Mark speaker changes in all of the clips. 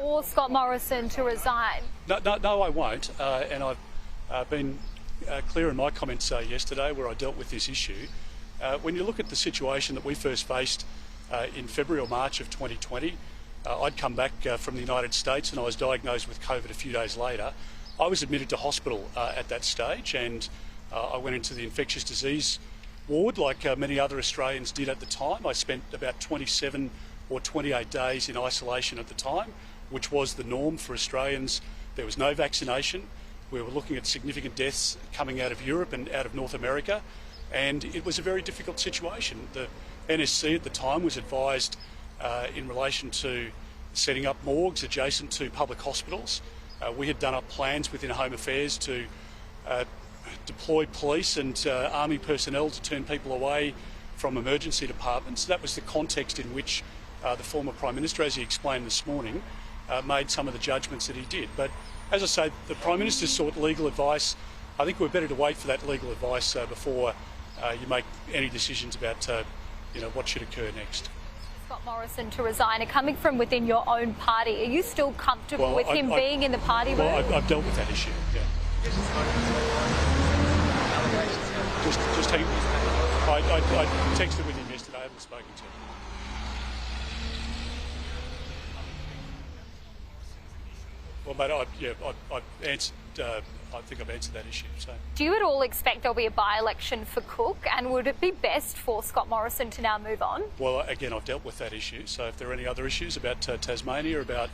Speaker 1: for Scott Morrison to resign?
Speaker 2: No, I won't. And I've been clear in my comments yesterday where I dealt with this issue. When you look at the situation that we first faced in February or March of 2020, I'd come back from the United States and I was diagnosed with COVID a few days later. I was admitted to hospital at that stage, and I went into the infectious disease ward like many other Australians did at the time. I spent about 27 or 28 days in isolation at the time, which was the norm for Australians. There was no vaccination. We were looking at significant deaths coming out of Europe and out of North America, and it was a very difficult situation. The NSC at the time was advised in relation to setting up morgues adjacent to public hospitals. We had done up plans within Home Affairs to deploy police and army personnel to turn people away from emergency departments. That was the context in which the former Prime Minister, as he explained this morning, made some of the judgments that he did. But as I say, the Prime Minister sought legal advice. I think we're better to wait for that legal advice before you make any decisions about what should occur next.
Speaker 1: Scott Morrison to resign, coming from within your own party. Are you still comfortable with him being in the party room?
Speaker 2: Well, I've dealt with that issue, yeah. Just hang. I texted with him yesterday. I haven't spoken to him. Well, mate, I've answered. I think I've answered that issue. So,
Speaker 1: do you at all expect there'll be a by-election for Cook, and would it be best for Scott Morrison to now move on?
Speaker 2: Well, again, I've dealt with that issue. So, if there are any other issues about Tasmania, about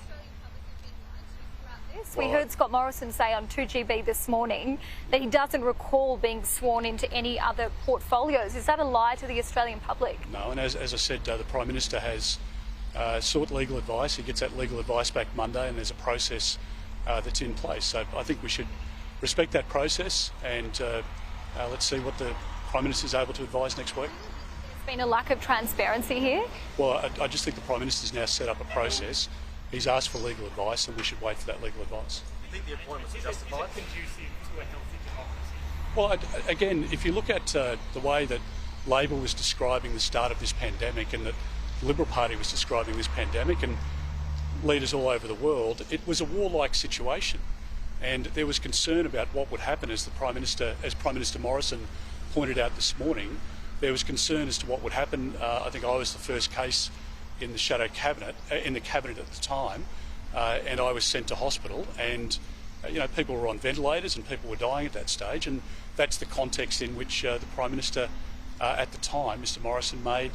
Speaker 1: we heard Scott Morrison say on 2GB this morning that he doesn't recall being sworn into any other portfolios. Is that a lie to the Australian public?
Speaker 2: No, and as I said, the Prime Minister has sought legal advice. He gets that legal advice back Monday, and there's a process that's in place. So I think we should respect that process, and let's see what the Prime Minister is able to advise next week.
Speaker 1: There's been a lack of transparency here.
Speaker 2: Well, I just think the Prime Minister's now set up a process. He's asked for legal advice, and we should wait for that legal advice.
Speaker 3: Do you think the appointment was justified?
Speaker 4: Is it conducive to a healthy democracy?
Speaker 2: Well, again, if you look at the way that Labor was describing the start of this pandemic, and that the Liberal Party was describing this pandemic, and leaders all over the world, it was a warlike situation. And there was concern about what would happen as Prime Minister Morrison pointed out this morning. There was concern as to what would happen. I think I was the first case in the shadow cabinet, in the cabinet at the time, and I was sent to hospital, and people were on ventilators and people were dying at that stage, and that's the context in which the Prime Minister at the time, Mr Morrison, made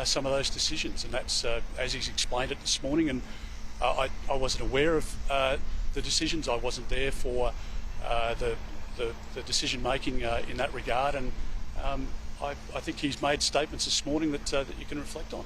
Speaker 2: some of those decisions, and that's as he's explained it this morning. And I wasn't aware of the decisions. I wasn't there for the decision making in that regard, and I think he's made statements this morning that you can reflect on.